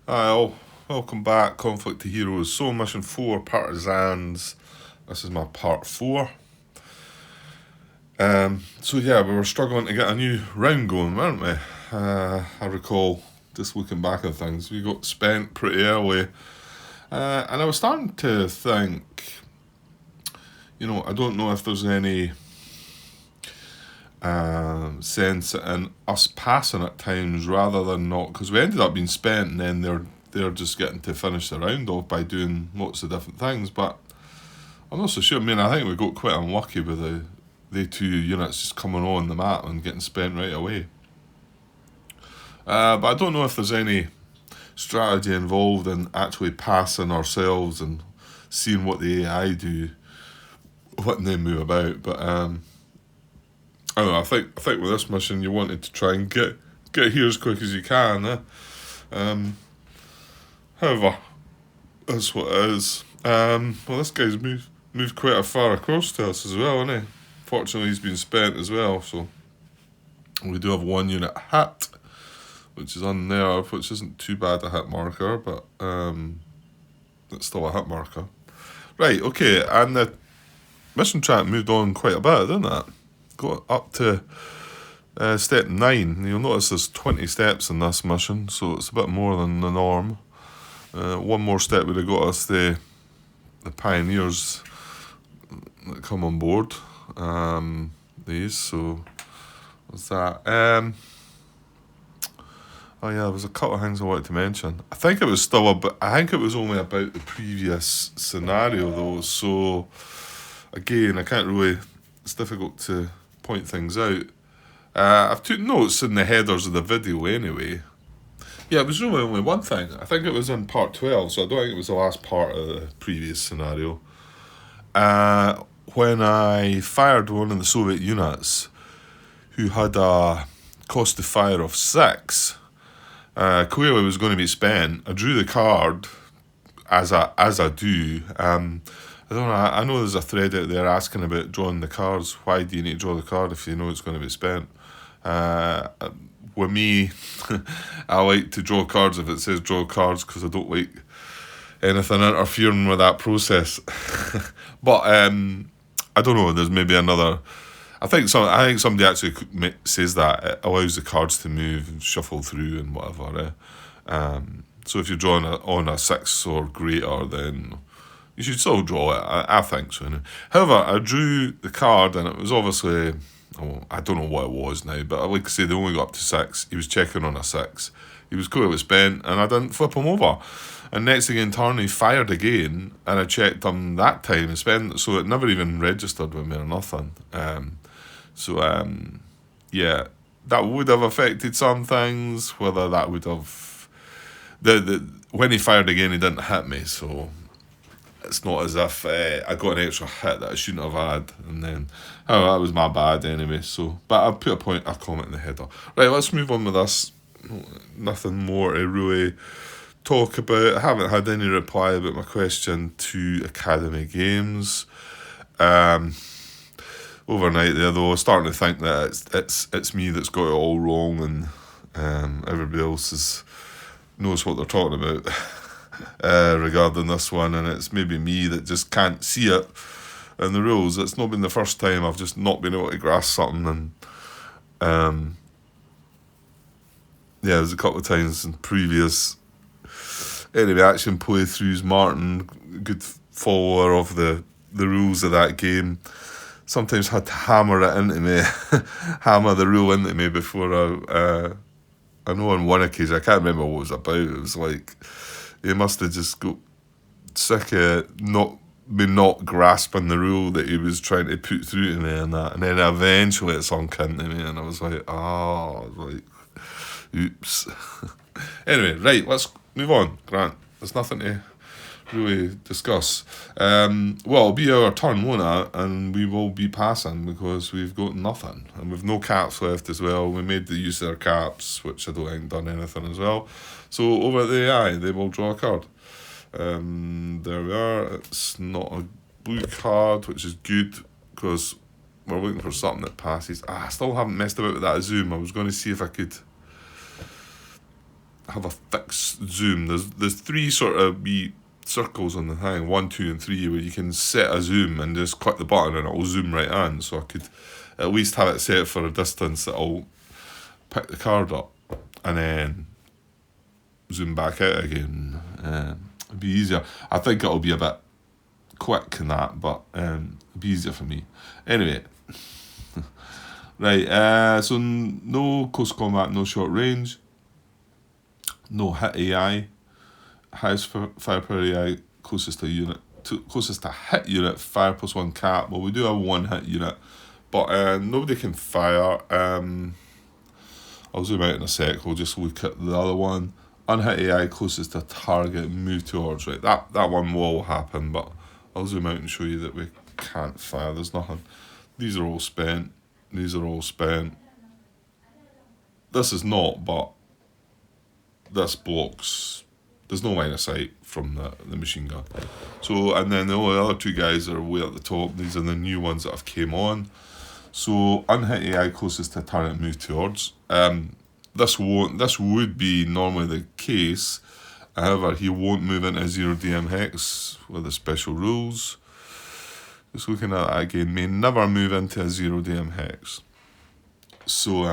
Hi all, welcome back. Conflict to Heroes. So mission 4, Partisans. This is my part 4. So yeah, we were struggling to get a new round going, weren't we? I recall, just looking back at things, we got spent pretty early. And I was starting to think, I don't know if there's any sense in us passing at times rather than not, because we ended up being spent and then they're just getting to finish the round off by doing lots of different things. But I'm not so sure. I think we got quite unlucky with the two units just coming on the map and getting spent right away. But I don't know if there's any strategy involved in actually passing ourselves and seeing what the AI do when they move about. But I don't know. I think with this mission, you wanted to try and get here as quick as you can. However, that's what it is. Well, this guy's moved quite a far across to us as well, hasn't he? Fortunately, he's been spent as well, so we do have one unit hit, which is unnerved, which isn't too bad a hit marker, but it's still a hit marker. Right, okay, and the mission track moved on quite a bit, didn't it? Got up to step 9. You'll notice there's 20 steps in this mission, so it's a bit more than the norm. One more step would have got us the pioneers that come on board. These, so what's that? Oh yeah, there was a couple of things I wanted to mention. I think it was only about the previous scenario though. So again, I can't really. It's difficult to point things out. I've took notes in the headers of the video anyway. Yeah, it was really only one thing. I think it was in part 12, so I don't think it was the last part of the previous scenario. When I fired one of the Soviet units who had a cost of fire of 6, clearly was going to be spent. I drew the card as I do. I don't know. I know there's a thread out there asking about drawing the cards. Why do you need to draw the card if you know it's going to be spent? With me, I like to draw cards if it says draw cards because I don't like anything interfering with that process. But I don't know. There's maybe another. I think somebody actually says that it allows the cards to move and shuffle through and whatever. So if you're drawing on a 6 or greater, then you should still draw it. I think so. Anyway. However, I drew the card and it was obviously. Oh, I don't know what it was now, but I like to say they only got up to 6. He was checking on a 6. He was clearly spent, and I didn't flip him over. And next thing in turn, he fired again, and I checked him that time and spent, so it never even registered with me or nothing. Yeah, that would have affected some things. Whether that would have when he fired again, he didn't hit me, so. It's not as if I got an extra hit that I shouldn't have had, and then that was my bad anyway. So, but I put a comment in the header. Right, let's move on with this. Nothing more to really talk about. I haven't had any reply about my question to Academy Games. Overnight there though, I was starting to think that it's me that's got it all wrong, and everybody else knows what they're talking about. Regarding this one, and it's maybe me that just can't see it in the rules. It's not been the first time I've just not been able to grasp something, and there's a couple of times in previous enemy action playthroughs. Martin, good follower of the rules of that game, sometimes had to hammer it into me, hammer the rule into me before I know on one occasion, I can't remember what it was about, it was like he must have just got sick of not grasping the rule that he was trying to put through to me and that. And then eventually it sunk into me and I was like, oops. Anyway, right, let's move on, Grant. There's nothing to really discuss. Well, it'll be our turn, won't it? And we will be passing because we've got nothing. And we've no caps left as well. We made the use of our caps, which I don't think done anything as well. So over at the AI, they will draw a card. There we are. It's not a blue card, which is good because we're looking for something that passes. I still haven't messed about with that zoom. I was going to see if I could have a fix zoom. There's three sort of wee circles on the thing, 1, 2, and 3, where you can set a zoom and just click the button and it'll zoom right in. So I could at least have it set for a distance that'll pick the card up and then zoom back out again. It'd be easier. I think it'll be a bit quick in that, but it'll be easier for me. Anyway, right. So no close combat, no short range, no hit AI. Highest firepower AI closest to hit unit, fire +1 cap. Well, we do have one hit unit, but nobody can fire. I'll zoom out in a sec. We'll just look at the other one. Unhit AI closest to target, move towards. Right, that one will happen, but I'll zoom out and show you that we can't fire. There's nothing. These are all spent. These are all spent. This is not, but this blocks. There's no line of sight from the machine gun. So, and then the only other two guys are way at the top. These are the new ones that have came on. So, unhit AI closest to target, move towards. This would be normally the case. However, he won't move into 0DM hex with the special rules. Just looking at that again, may never move into a 0DM hex. So,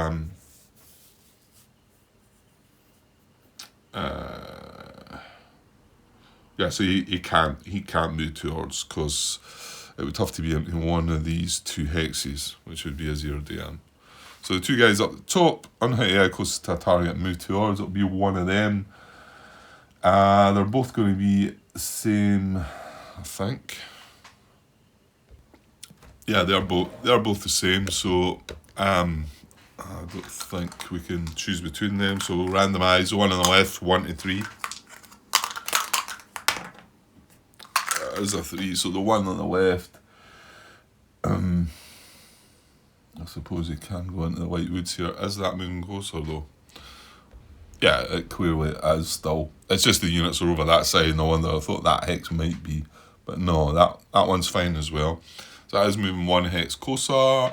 yeah, so he can't move towards, because it would have to be in one of these two hexes, which would be a 0DM. So the two guys up the top, unhit AI closest to a target, move towards, it'll be one of them. They're both going to be the same, I think. Yeah, they're both the same. So I don't think we can choose between them. So we'll randomise one on the left, 1 to 3. There's a 3. So the one on the left, I suppose it can go into the white woods here. Is that moving closer though? Yeah, it clearly is still. It's just the units are over that side. No wonder I thought that hex might be. But no, that one's fine as well. So that is moving one hex closer.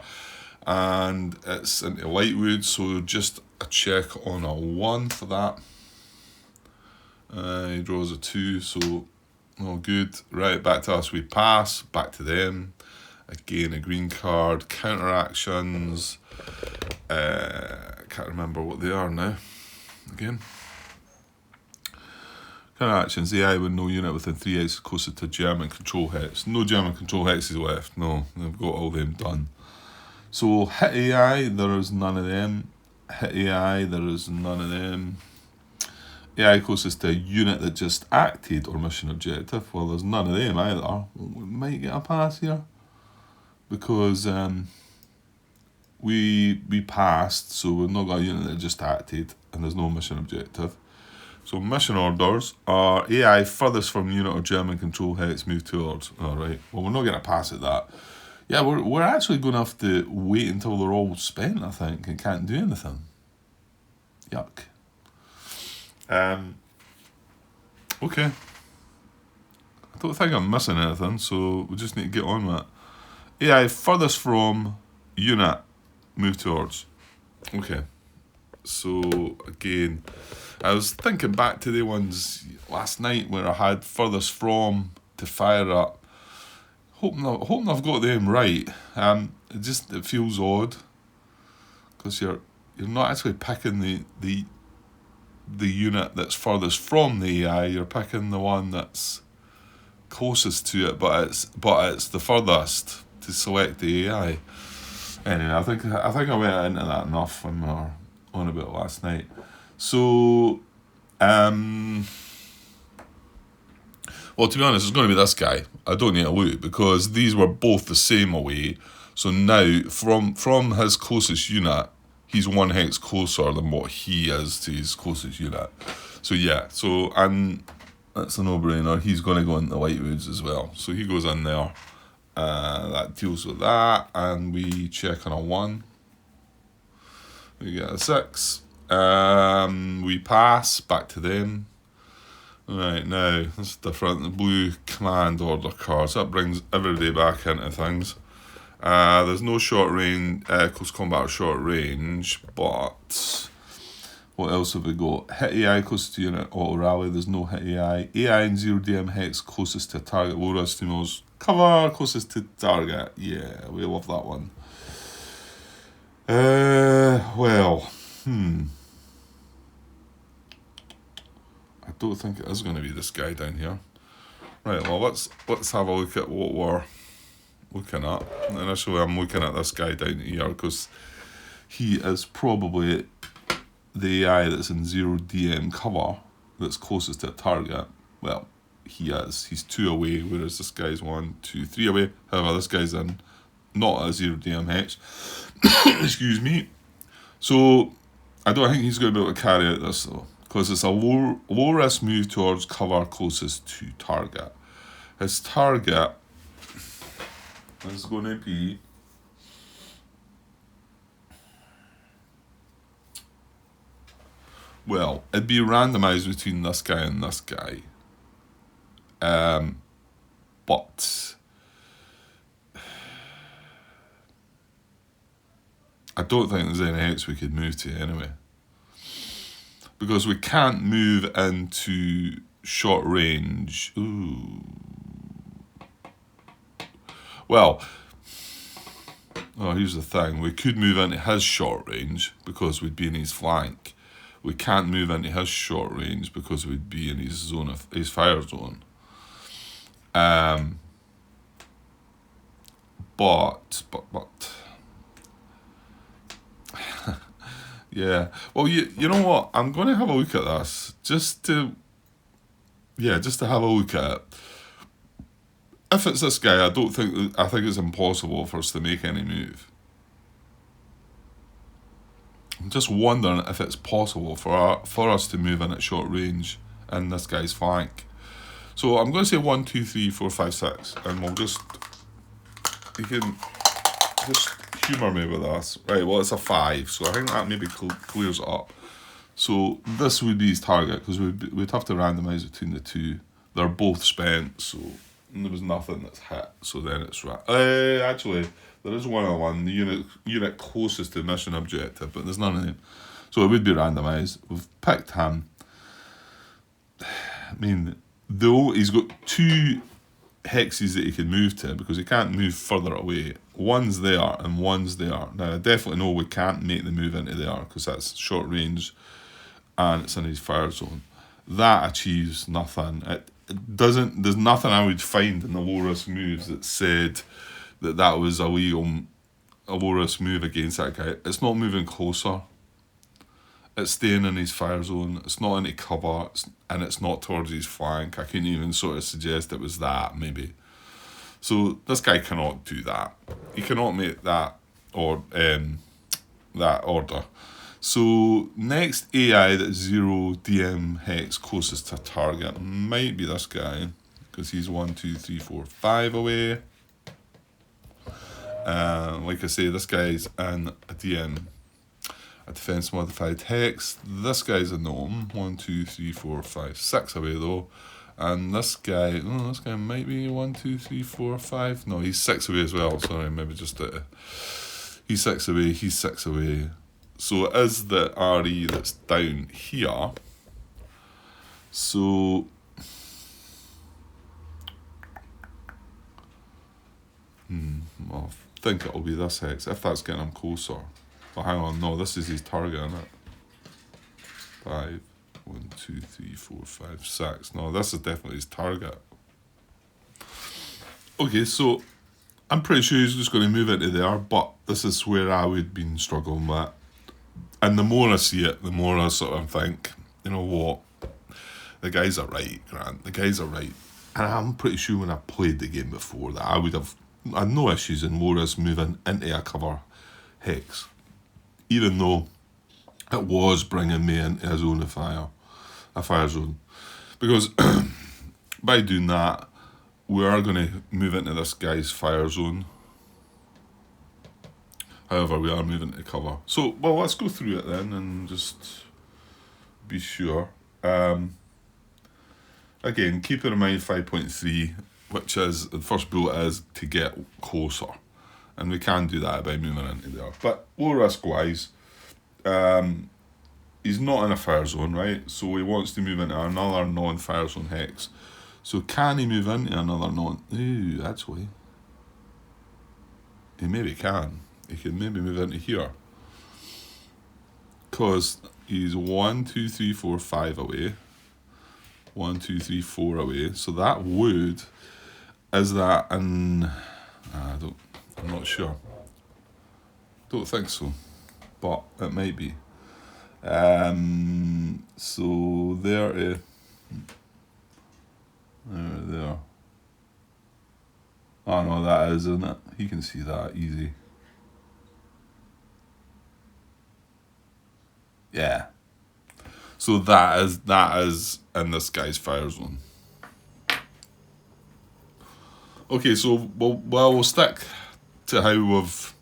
And it's into Lightwood, so just a check on a 1 for that. He draws a 2, so all good. Right, back to us, we pass, back to them. Again, a green card, counteractions. Can't remember what they are now. Again. Counteractions, AI with no unit within 3 hexes closer to German control hex. No German control hexes left, no, they've got all them done. So hit AI, there is none of them. Hit AI, there is none of them. AI closest to a unit that just acted or mission objective. Well, there's none of them either. We might get a pass here, because we passed, so we've not got a unit that just acted, and there's no mission objective. So mission orders are AI furthest from unit or German control hex, move towards. Alright, well, we're not going to pass at that. Yeah, we're actually going to have to wait until they're all spent, I think, and can't do anything. Yuck. Okay. I don't think I'm missing anything, so we just need to get on with it. AI furthest from unit, move towards. Okay. So again, I was thinking back to the ones last night where I had furthest from to fire up. Hoping I've got them right. It feels odd, because you're not actually picking the unit that's furthest from the AI. You're picking the one that's closest to it, but it's the furthest to select the AI. Anyway, I think I went into that enough when we were on about last night. So, well, to be honest, it's going to be this guy. I don't need to look, because these were both the same away. So now, from his closest unit, he's 1 hex closer than what he is to his closest unit. So yeah, and that's a no-brainer. He's going to go into the Whitewoods as well. So he goes in there. That deals with that, and we check on a 1. We get a 6. We pass, back to them. Right, now, this is different. The blue command order cards, that brings everybody back into things. There's no short range, close combat or short range, but What else have we got? Hit AI closest to unit, auto rally, there's no hit AI. AI and 0DM hex closest to target, low risk stimulus. Cover closest to target. Yeah, we love that one. Well, I don't think it is going to be this guy down here. Right, well, let's have a look at what we're looking at. Initially, I'm looking at this guy down here because he is probably the AI that's in 0DM cover that's closest to a target. Well, he is. He's 2 away, whereas this guy's 1, 2, 3 away. However, this guy's in not a 0DM hex. Excuse me. So, I don't think he's going to be able to carry out this though, because it's a low risk move towards cover closest to target. His target is going to be well, it'd be randomised between this guy and this guy. But I don't think there's any hex we could move to anyway. Because we can't move into short range. Ooh. Well, here's the thing. We could move into his short range because we'd be in his flank. We can't move into his short range because we'd be in his zone of his fire zone. But yeah. Well, you know what? I'm going to have a look at this just to have a look at it. If it's this guy, I think it's impossible for us to make any move. I'm just wondering if it's possible for us to move in at short range in this guy's flank. So I'm going to say 1, 2, 3, 4, 5, 6, and you can just humour me with this. Right, well, it's a 5, so I think that maybe clears it up. So this would be his target, because we'd have to randomise between the two. They're both spent, so there was nothing that's hit, so then it's right. Actually, there is one on one, the unit closest to the mission objective, but there's none of them. So it would be randomised. We've picked him. I mean, though he's got 2 hexes that he can move to, because he can't move further away. One's there and one's there. Now, I definitely know we can't make the move into there, because that's short range and it's in his fire zone. That achieves nothing. It doesn't. There's nothing I would find in the low risk moves that said that was a low risk move against that guy. It's not moving closer. It's staying in his fire zone. It's not into cover, and it's not towards his flank. I couldn't even sort of suggest it was that, maybe. So this guy cannot do that. He cannot make that that order. So next AI that's 0 DM hex closest to target might be this guy, because he's 1, 2, 3, 4, 5 away. Like I say, this guy's in a defense modified hex. This guy's a gnome, 1, 2, 3, 4, 5, 6 away though. And this guy might be 1, 2, 3, 4, 5. No, he's 6 away as well. Sorry, maybe just he's 6 away. He's 6 away. So it is the RE that's down here. So I think it'll be this hex, if that's getting him closer. But hang on, no, this is his target, isn't it? 5, 1, 2, 3, 4, 5, 6. No, this is definitely his target. Okay, so I'm pretty sure he's just going to move into there, but this is where I would be struggling with. And the more I see it, the more I sort of think, you know what, the guys are right, Grant. The guys are right. And I'm pretty sure when I played the game before that I had no issues in low risk moving into a cover hex, even though it was bringing me into a zone of fire, a fire zone. Because by doing that, we are going to move into this guy's fire zone. However, we are moving to cover. So, well, let's go through it then and just be sure. Again, keep in mind 5.3, which is, the first bullet is to get closer. And we can do that by moving into there. But low risk wise, he's not in a fire zone, right? So he wants to move into another non-fire zone hex. So can he move into another Ooh, actually. He maybe can. He can maybe move into here. Because he's 1, 2, 3, 4, 5 away. 1, 2, 3, 4 away. So that would... Is that in... I'm not sure. Don't think so. But it might be. So there... There. Oh no, that is, isn't it? You can see that easy. Yeah. So that is in this guy's fire zone. Okay, so we'll stick to how we've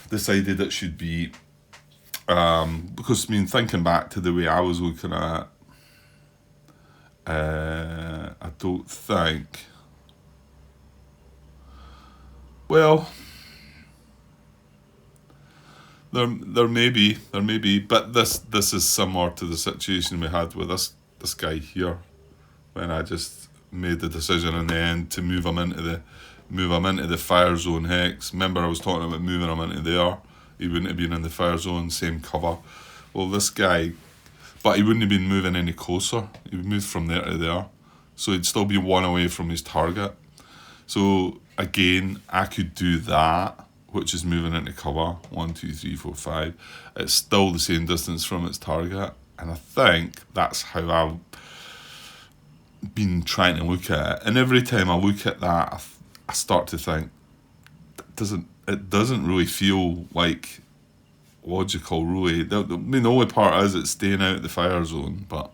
decided it should be. Because I mean, thinking back to the way I was looking at it, I don't think. Well, there may be, but this is similar to the situation we had with this guy here, when I just made the decision in the end to move him into the fire zone hex. Remember, I was talking about moving him into there. He wouldn't have been in the fire zone, same cover. Well, this guy, but he wouldn't have been moving any closer. He would move from there to there, so he'd still be one away from his target. So again, I could do that, which is moving into cover. 1, 2, 3, 4, 5. It's still the same distance from its target, and I think that's how I've been trying to look at it. And every time I look at that, I start to think it doesn't really feel like logical, really. I mean, the only part is it's staying out of the fire zone, but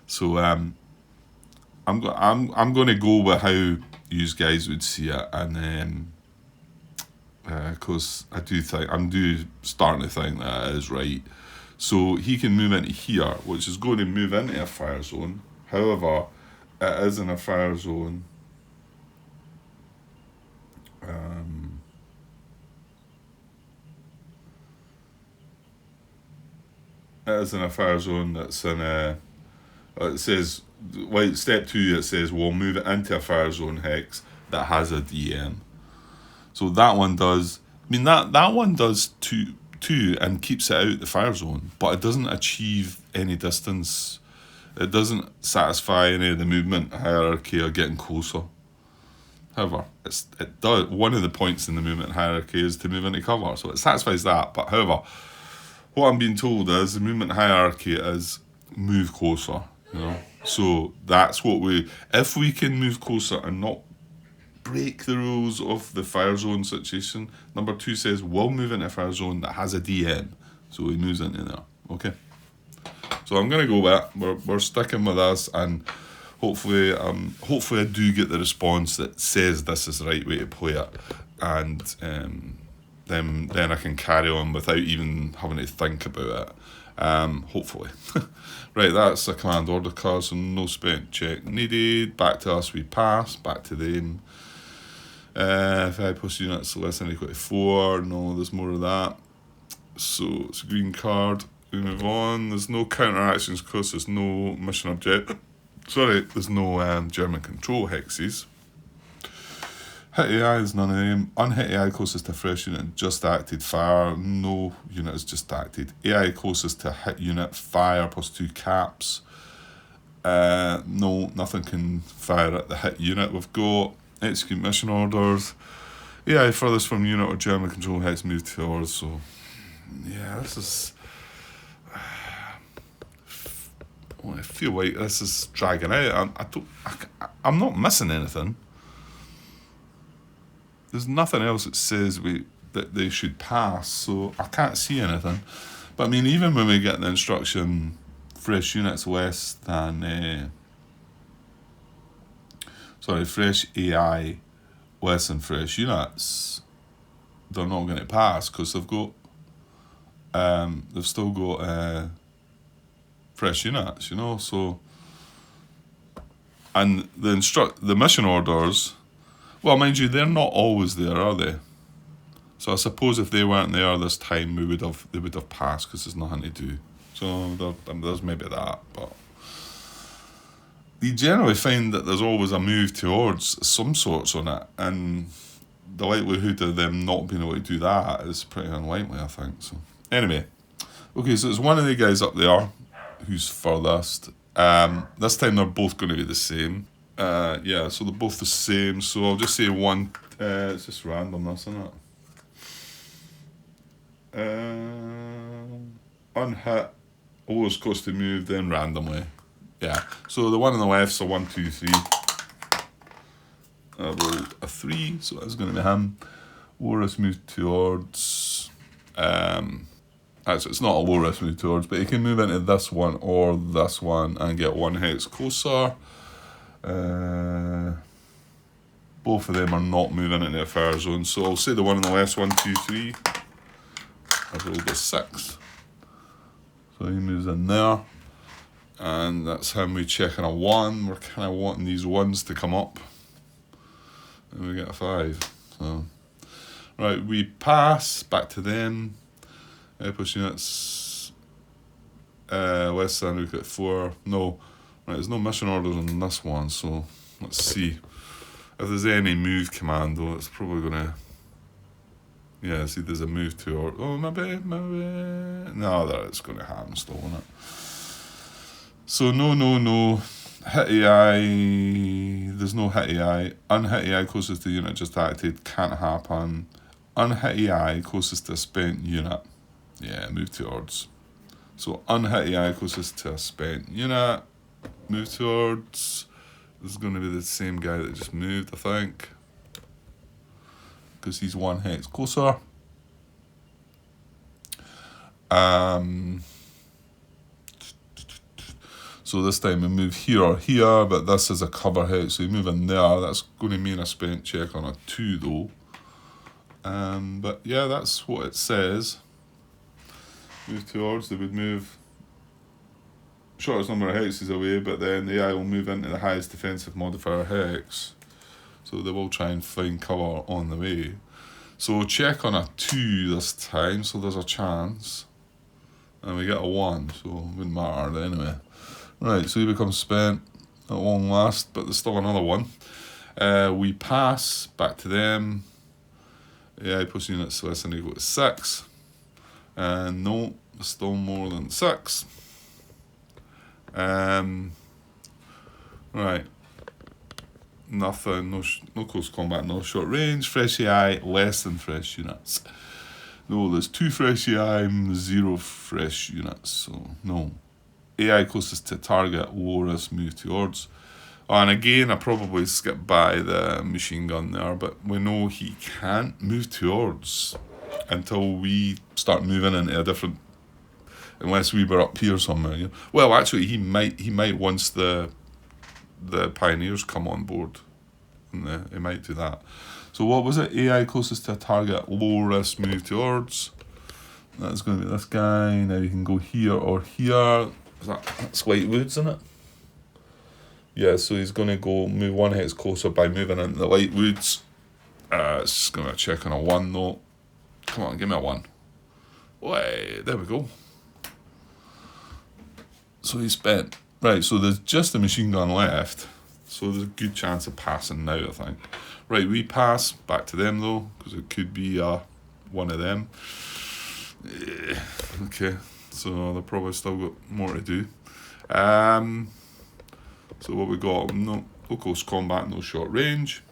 so I'm going to go with how you guys would see it, and because I'm starting to think that it is right. So he can move into here, which is going to move into a fire zone. However, it is in a fire zone. It is in a fire zone that's in a... It says, like step 2, it says we'll move it into a fire zone hex that has a DM. So that one does... I mean, that one does too, and keeps it out the fire zone, but it doesn't achieve any distance. It doesn't satisfy any of the movement hierarchy or getting closer. However, it does. One of the points in the movement hierarchy is to move into cover, so it satisfies that. But however, what I'm being told is the movement hierarchy is move closer. So that's what if we can move closer and not break the rules of the fire zone situation. Number 2 says we'll move into a fire zone that has a DM, so he moves into there. Okay. So I'm going to go with it. We're sticking with us, and hopefully I do get the response that says this is the right way to play it, and then I can carry on without even having to think about it. Hopefully. Right, that's a command order card, so no spent check needed. Back to us, we pass. Back to them. If I post units less than or equal to 4, no, there's more of that. So it's a green card. We move on. There's no counteractions because there's no mission objective. Sorry, there's no German control hexes. Hit AI is none of them. Unhit AI closest to fresh unit just acted fire. No unit is just acted. AI closest to hit unit fire plus 2 caps. No, nothing can fire at the hit unit. We've got execute mission orders. AI furthest from unit or German control hex move towards. So yeah, this is... I feel like this is dragging out. I'm not missing anything. There's nothing else that says that they should pass, so I can't see anything. But I mean, even when we get the instruction, fresh units less than... fresh AI less than fresh units, they're not going to pass because they've still got fresh units, so... And the mission orders... Well, mind you, they're not always there, are they? So I suppose if they weren't there this time, they would have passed because there's nothing to do. So there's maybe that, but you generally find that there's always a move towards some sorts on it, and the likelihood of them not being able to do that is pretty unlikely, I think. So anyway, okay, so it's one of the guys up there who's furthest. This time they're both going to be the same. Yeah, so they're both the same. So I'll just say one. It's just random, isn't it? Unhit, lowest cost to move, then randomly. Yeah, so the one on the left's a 1, 2, 3. I rolled a 3, so that's going to be him. Low risk move towards. Actually, it's not a low risk move towards, but he can move into this one or this one and get 1 hex closer. Both of them are not moving into a fire zone, so I'll say the one on the left's 1, 2, 3. I've rolled a 6. So he moves in there. And that's him. We checking a 1. We're kind of wanting these 1s to come up. And we get a 5. So, right, we pass back to them. Push units. West End, we've got 4. No, right, there's no mission orders on this one, so let's see. If there's any move command, though, it's probably going to. Yeah, see, there's a move to. Or oh, maybe. No, it's going to happen still, isn't it? So, no. Hit AI. There's no hit AI. Unhit AI closest to unit just acted. Can't happen. Unhit AI closest to a spent unit. Yeah, move towards. So, unhit AI closest to a spent unit. Move towards. This is going to be the same guy that just moved, I think. Because he's 1 hex closer. So this time we move here or here, but this is a cover hex, so you move in there. That's going to mean a spent check on a 2 though. But yeah, that's what it says. Move towards, they would move shortest number of hexes away, but then the AI will move into the highest defensive modifier hex. So they will try and find cover on the way. So check on a 2 this time, so there's a chance. And we get a 1, so it wouldn't matter anyway. Right, so he becomes spent at long last, but there's still another 1. We pass back to them. AI plus units, so that's going to go to 6. And no, still more than 6. Right. Nothing, no close combat, no short range. Fresh AI, less than fresh units. No, there's 2 fresh AI, 0 fresh units, so no. AI closest to target, low risk move towards. Oh, and again, I probably skipped by the machine gun there, but we know he can't move towards until we start moving into a different. Unless we were up here somewhere. You know? Well, actually, he might once the pioneers come on board. And he might do that. So what was it? AI closest to a target, low risk move towards. That's going to be this guy. Now you can go here or here. That's White Woods, isn't it? Yeah, so he's going to go move 1 hex closer by moving into the White Woods. It's just going to check on a 1 though. Come on, give me a 1. Way, there we go. So he's spent. Right, so there's just a machine gun left. So there's a good chance of passing now, I think. Right, we pass back to them though, because it could be one of them. Okay, so they've probably still got more to do. So what we got? No close combat, no short range.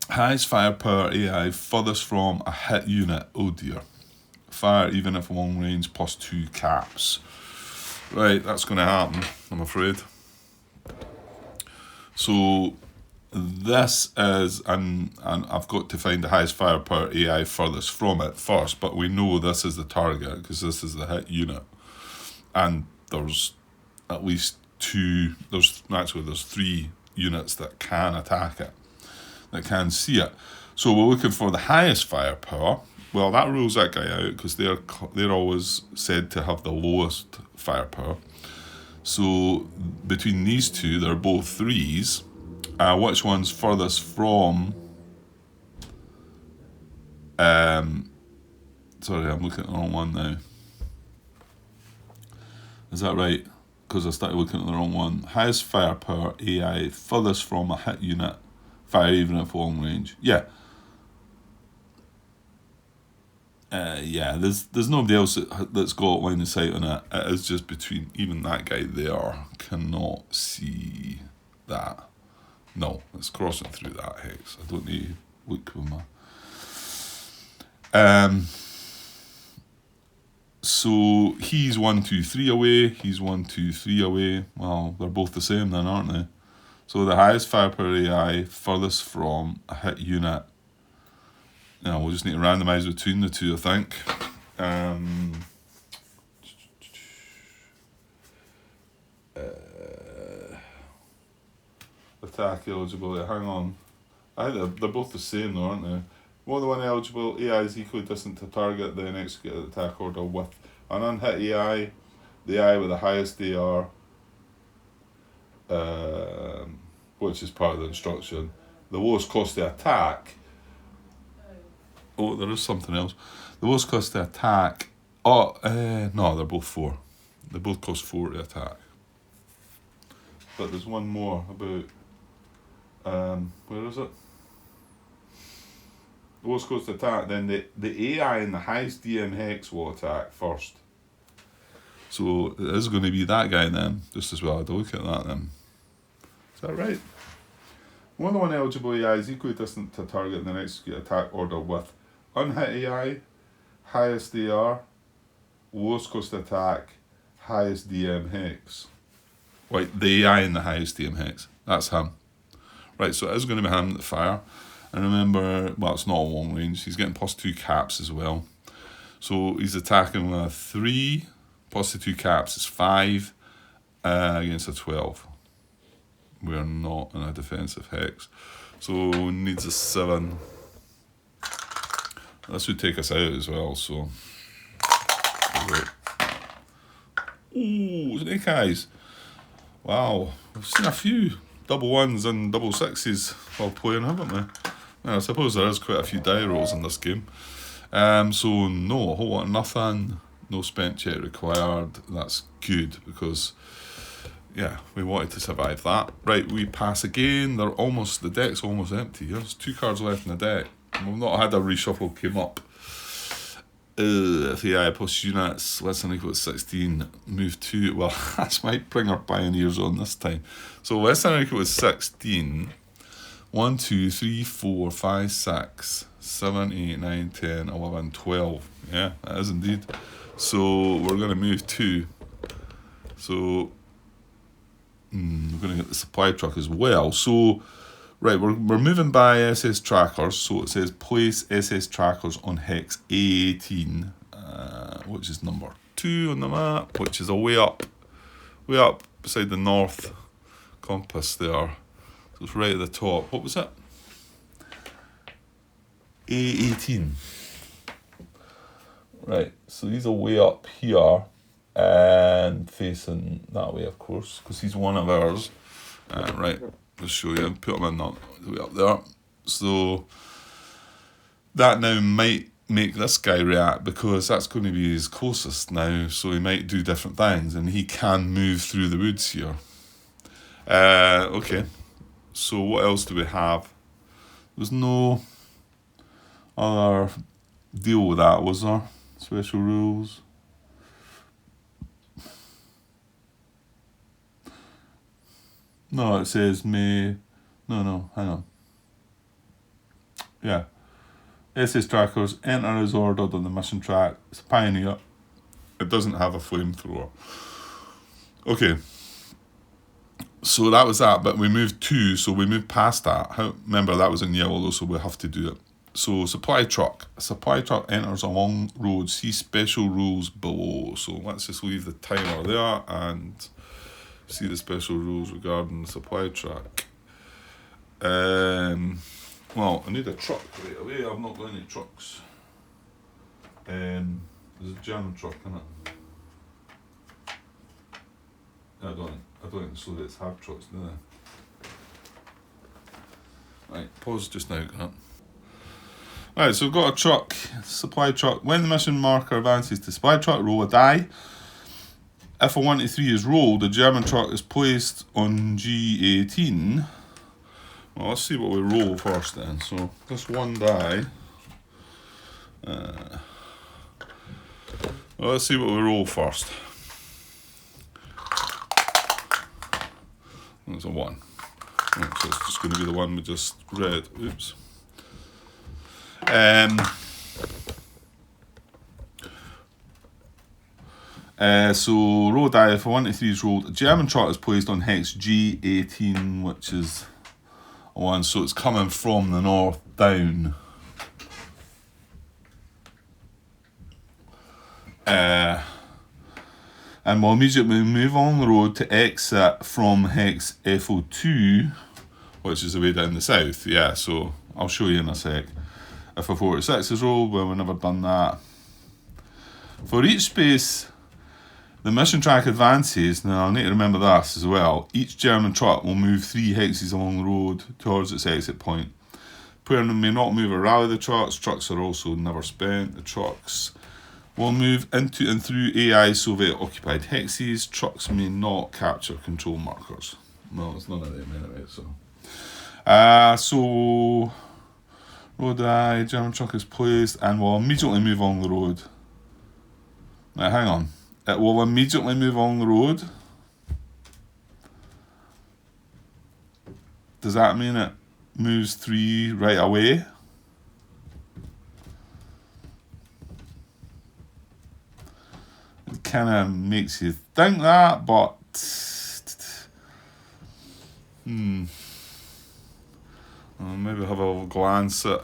Highest firepower AI furthest from a hit unit. Oh dear. Fire even if long range plus 2 caps. Right, that's going to happen, I'm afraid. So this is, and I've got to find the highest firepower AI furthest from it first, but we know this is the target because this is the hit unit. And there's at least 2, there's 3 units that can attack it, that can see it. So we're looking for the highest firepower. Well, that rules that guy out because they're always said to have the lowest firepower. So between these two, they're both 3s. Which one's furthest from... sorry, I'm looking at the wrong one now. Is that right? Because I started looking at the wrong one. Highest firepower AI furthest from a hit unit. Fire even at long range. Yeah. There's nobody else that's got line of sight on it. It is just between... Even that guy there cannot see that. No, it's crossing through that hex. I don't need to look with my... So he's 1, 2, 3 away. He's 1, 2, 3 away. Well, they're both the same then, aren't they? So the highest firepower AI furthest from a hit unit. Now we'll just need to randomise between the two, I think. Attack eligibility. Hang on. I think they're both the same though, aren't they? More than one eligible AI is equally distant to target, then execute the attack order with an unhit AI, the AI with the highest AR, which is part of the instruction. The lowest cost to attack. Oh, there is something else. The lowest cost to attack. No, they're both 4. They both cost 4 to attack. But there's one more about. Where is it? The lowest cost to attack. Then the AI in the highest DM hex will attack first. So it is going to be that guy then, just as well. I had to look at that then. Is that right? More than one eligible AI is equally distant to target and then execute attack order with unhit AI, highest AR, lowest cost to attack, highest DM hex. Right, the AI in the highest DM hex. That's him. Right, so it is going to be him at the fire. And remember, well, it's not a long range. He's getting +2 caps as well. So he's attacking with a 3, +2 caps is 5 against a 12. We're not in a defensive hex. So needs a 7. This would take us out as well, so... Ooh, snake eyes. Wow, we've seen a few double 1s and double 6s while playing, haven't we? Well, I suppose there is quite a few die rolls in this game. So no, a whole lot of nothing. No spent check required. That's good because... yeah, we wanted to survive that. Right, we pass again. The deck's almost empty. There's 2 cards left in the deck. We've not had a reshuffle came up. If the AI plus units, less than or equal to 16, move 2. Well, that's might bring our pioneers on this time. So less than or equal to 16. 1, 2, 3, 4, 5, 6, 7, 8, 9, 10, 11, 12. Yeah, that is indeed. So we're going to move 2. So... we're going to get the supply truck as well. So, right, we're moving by SS trackers. So it says place SS trackers on hex A18, which is number 2 on the map, which is a way up beside the north compass there. So it's right at the top. What was it? A18. Right, so he's a way up here. And facing that way, of course, because he's one of ours. Right, I'll show you. Put him in that way up there. So that now might make this guy react because that's going to be his closest now. So he might do different things, and he can move through the woods here. Okay. So what else do we have? There's no other deal with that, was there? Special rules. No, it says may... No, hang on. Yeah. SS trackers, enter as ordered on the mission track. It's a pioneer. It doesn't have a flamethrower. Okay. So that was that, but we moved 2, so we moved past that. Remember, that was in yellow, so we'll have to do it. So, supply truck. A supply truck enters along road. See special rules below. So, let's just leave the timer there and... see the special rules regarding the supply truck. Well, I need a truck right away. I've not got any trucks. There's a German truck in it. I don't think the Soviets have trucks, do they? Right, pause just now, Grant. Right, so we've got a truck, supply truck. When the mission marker advances to supply truck, roll a die. If a 1 to 3 is rolled, the German truck is placed on G18. Well, let's see what we roll first then. So, this one die. Well, let's see what we roll first. That's a 1. Right, so it's just going to be the one we just read. Oops. So roll die, if a 1 to 3 is rolled, a German truck is placed on hex G18, which is a 1, so it's coming from the north down. And we'll immediately move on the road to exit from hex FO2, which is the way down the south. Yeah, so I'll show you in a sec. If a 46 is rolled, well, we've never done that. For each space the mission track advances, now I'll need to remember this as well, each German truck will move 3 hexes along the road towards its exit point. Player may not move or rally the trucks. Trucks are also never spent. The trucks will move into and through AI Soviet occupied hexes. Trucks may not capture control markers. No, it's none of them anyway, so. So road die, German truck is placed and will immediately move along the road. Now hang on. It will immediately move along the road. Does that mean it moves 3 right away? It kind of makes you think that, but maybe have a little glance at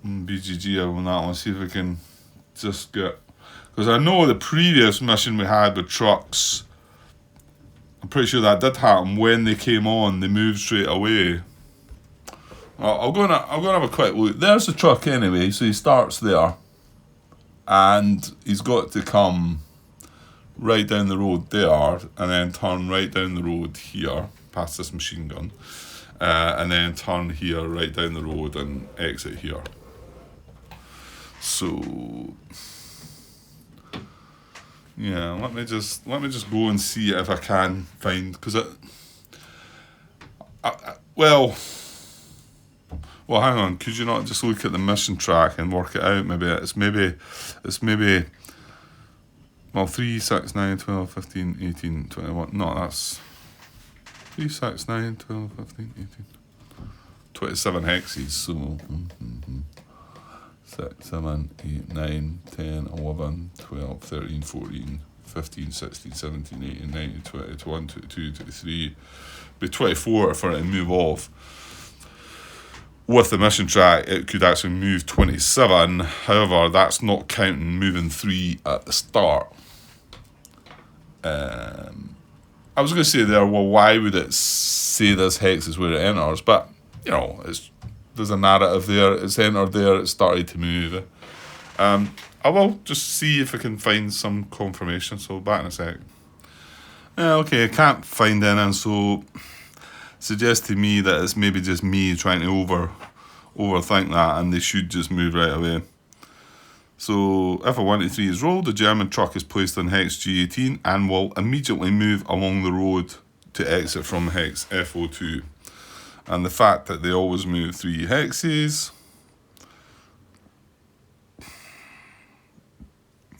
BGG on that one, see if we can just get, because I know the previous mission we had with trucks, I'm pretty sure that did happen. When they came on, they moved straight away. I'll go and have a quick look. There's the truck anyway, so he starts there. And he's got to come right down the road there, and then turn right down the road here, past this machine gun. And then turn here, right down the road, and exit here. So yeah, let me just go and see if I can find, because well, hang on. Could you not just look at the mission track and work it out? Maybe it's well, 3, 6, 9, 12, 15, 18, 21. No, that's 3, 6, 9, 12, 15, 18, 27 hexes. So 6, 7, 8, 9, 10, 11, 12, 13, 14, 15, 16, 17, 18, 19, 20, 21, 22, 23. Be 24 for it to move off. With the mission track, it could actually move 27. However, that's not counting moving 3 at the start. I was going to say there, well, why would it say this hex is where it enters? But, you know, there's a narrative there. It's entered there. It started to move. I will just see if I can find some confirmation. So, back in a sec. Okay, I can't find any, so suggests to me that it's maybe just me trying to overthink that, and they should just move right away. So if a 1 to 3 is rolled, the German truck is placed on hex G18 and will immediately move along the road to exit from hex FO2. And the fact that they always move 3 hexes,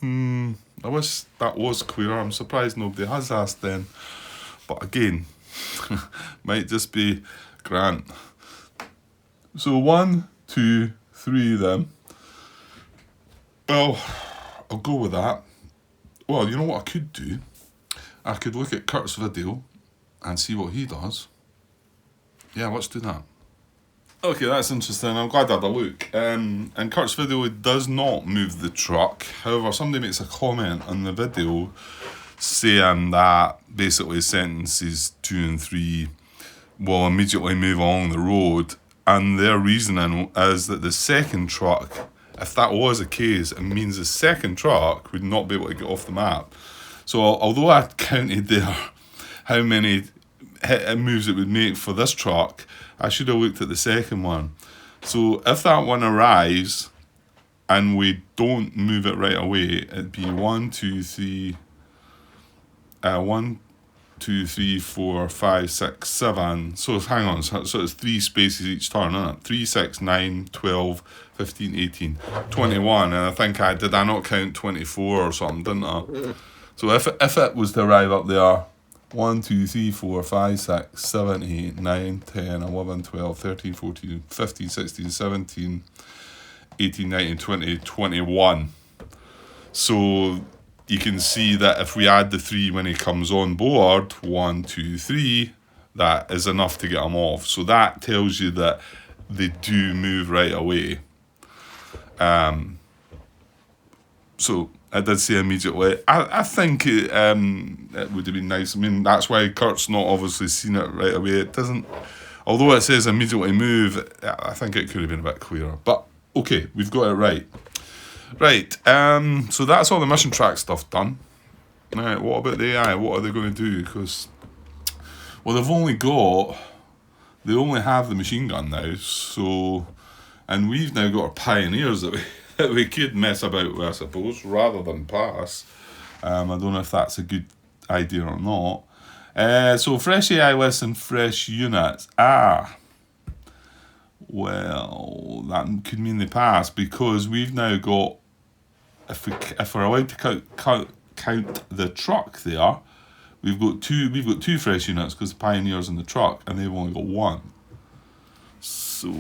I wish that was clearer. I'm surprised nobody has asked then. But again, might just be Grant. So 1, 2, 3 then. Well, I'll go with that. Well, you know what I could do? I could look at Kurt's video and see what he does. Yeah, let's do that. Okay, that's interesting. I'm glad I had a look. And Kurt's video does not move the truck. However, somebody makes a comment on the video saying that basically sentences 2 and 3 will immediately move along the road. And their reasoning is that the second truck, if that was the case, it means the second truck would not be able to get off the map. So although I counted there how many moves it would make for this truck, I should have looked at the second one. So if that one arrives and we don't move it right away, it'd be 1, 2, 3, 1, 2, 3, 4, 5, 6, 7. So hang on, so it's 3 spaces each turn, isn't it? 3, 6, 9, 12, 15, 18, 21. And I think I not count 24 or something, didn't I? So if it was to arrive up there, 1, 2, 3, 4, 5, 6, 7, 8, 9, 10, 11, 12, 13, 14, 15, 16, 17, 18, 19, 20, 21. So you can see that if we add the 3 when he comes on board, 1, 2, 3, that is enough to get him off. So that tells you that they do move right away. So I did say immediately. I think it would have been nice. I mean, that's why Kurt's not obviously seen it right away. It doesn't, although it says immediately move, I think it could have been a bit clearer. But okay, we've got it right. Right, so that's all the mission track stuff done. Right, what about the AI? What are they going to do? Because, well, they only have the machine gun now, so, and we've now got our pioneers that we could mess about with, I suppose, rather than pass. I don't know if that's a good idea or not. So fresh AI lists and fresh units. Well, that could mean they pass because we've now got, if we're allowed to count the truck there, we've got two fresh units because the pioneer's in the truck and they've only got 1. So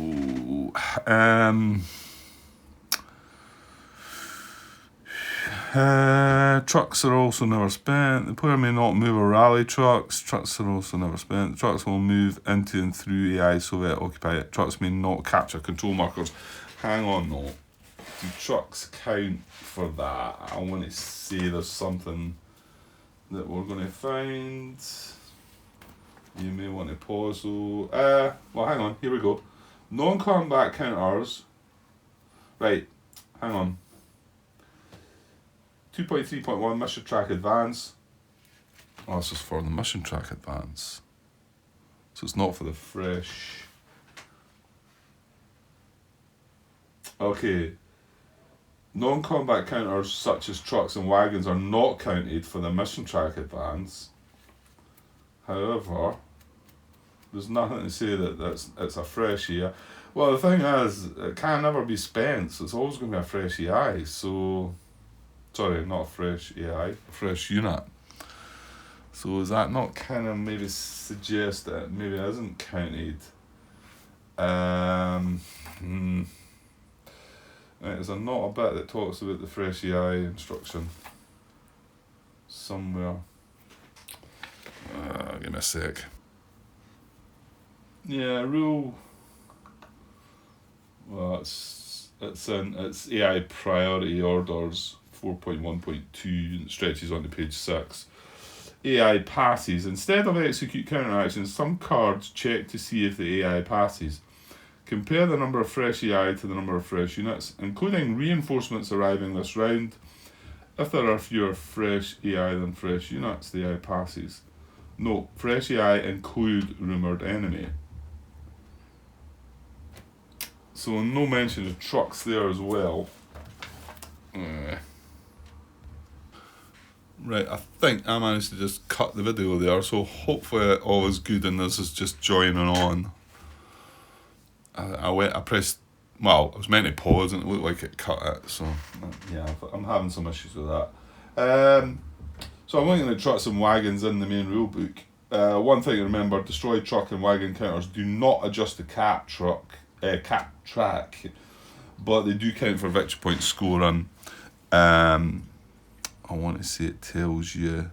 trucks are also never spent. The player may not move or rally trucks. Trucks are also never spent. The trucks will move into and through AI Soviet occupied. Trucks may not capture control markers. Hang on though. Do trucks count for that? I want to say there's something that we're going to find. You may want to pause though. Well, hang on. Here we go. Non-combat counters. Right. Hang on. 2.3.1 mission track advance. Oh, this is for the mission track advance. So it's not for the fresh. Okay. Non-combat counters such as trucks and wagons are not counted for the mission track advance. However, there's nothing to say that it's a fresh EI. Well, the thing is, it can never be spent, so it's always going to be a fresh EI. So, sorry, not a fresh AI, a fresh unit. So is that not kind of maybe suggest that maybe it isn't counted? Right, is there not a bit that talks about the fresh AI instruction somewhere? Give me a sec. Yeah, rule. Well, it's AI priority orders 4.1.2 that stretches onto page 6. AI passes. Instead of execute counteractions, some cards check to see if the AI passes. Compare the number of fresh AI to the number of fresh units, including reinforcements arriving this round. If there are fewer fresh AI than fresh units, the AI passes. Note, fresh AI include rumoured enemy. So no mention of trucks there as well. Right, I think I managed to just cut the video there, so hopefully all is good and this is just joining on. I pressed, well, I was meant to pause and it looked like it cut it, so yeah, I'm having some issues with that. So I'm looking at trucks and wagons in the main rulebook. One thing to remember, destroyed truck and wagon counters do not adjust the cap track, but they do count for victory point scoring. I want to say it tells you.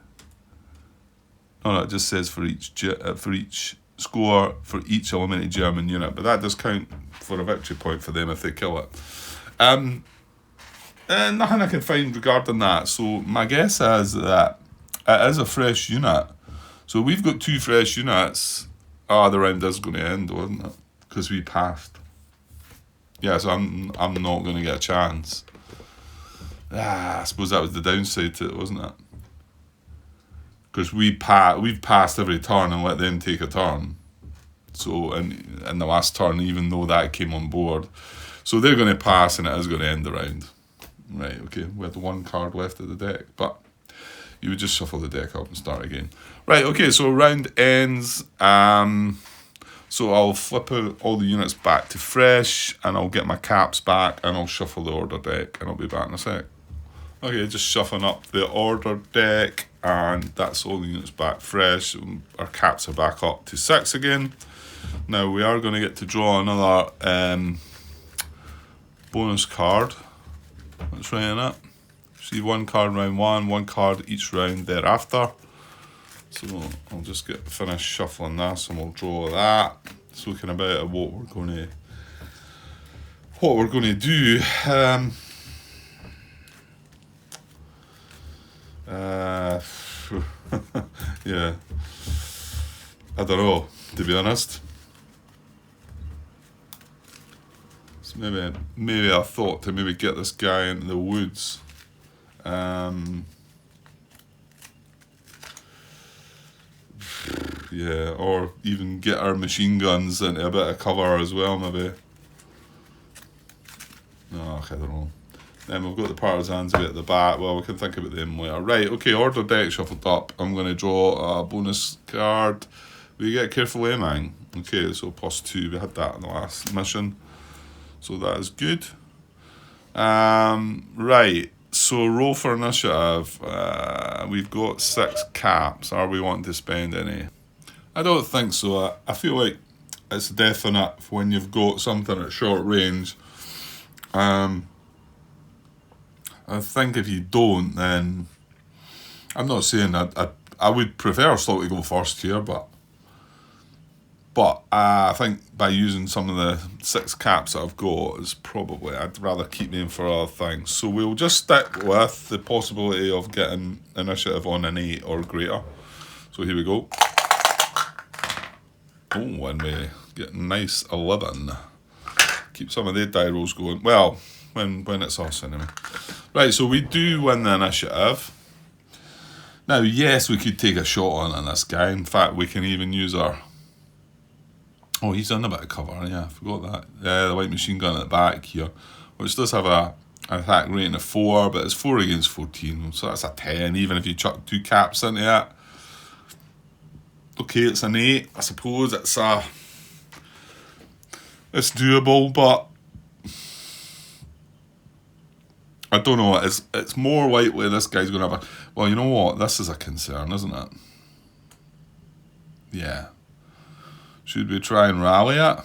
No, it just says for each score for each eliminated German unit, but that does count for a victory point for them if they kill it. And nothing I can find regarding that. So my guess is that it is a fresh unit. So we've got 2 fresh units. The round is going to end, wasn't it? Because we passed. Yeah, so I'm not going to get a chance. I suppose that was the downside to it, wasn't it? Because we've passed every turn and let them take a turn. So in the last turn, even though that came on board. So they're going to pass and it is going to end the round. Right, okay, we had one card left of the deck, but you would just shuffle the deck up and start again. Right, okay, so round ends. So I'll flip out all the units back to fresh, and I'll get my caps back, and I'll shuffle the order deck, and I'll be back in a sec. Okay, just shuffling up the order deck, and that's all the units back fresh. Our caps are back up to 6 again. Now we are going to get to draw another bonus card. Let's try it. See, 1 card round 1, 1 card each round thereafter. So I'll just finish shuffling this, and we'll draw that. Talking about what we're going to do. Yeah, I don't know, to be honest. So maybe I thought to maybe get this guy into the woods. Yeah, or even get our machine guns into a bit of cover as well, maybe. No, I don't know. Then we've got the Partisans a bit at the back. Well, we can think about them later. Right, okay, order deck shuffled up. I'm going to draw a bonus card. We get careful aiming. Okay, so +2. We had that in the last mission. So that is good. Right, so roll for initiative. We've got 6 caps. Are we wanting to spend any? I don't think so. I feel like it's definite when you've got something at short range. I think if you don't, then I'm not saying I would prefer slightly go first here, but I think by using some of the 6 caps that I've got is probably, I'd rather keep them for other things. So we'll just stick with the possibility of getting initiative on an 8 or greater. So here we go. Oh, and we get a nice 11. Keep some of the die rolls going. Well, when it's us anyway. Right, so we do win the initiative. Now, yes, we could take a shot on this guy. In fact, we can even use our... Oh, he's on a bit of cover, yeah, I forgot that. Yeah, the white machine gun at the back here, which does have an attack rating of 4, but it's 4 against 14, so that's a 10, even if you chuck 2 caps into it. Okay, it's an 8, I suppose. It's doable, but I don't know. It's more likely this guy's going to have a... Well, you know what? This is a concern, isn't it? Yeah. Should we try and rally it?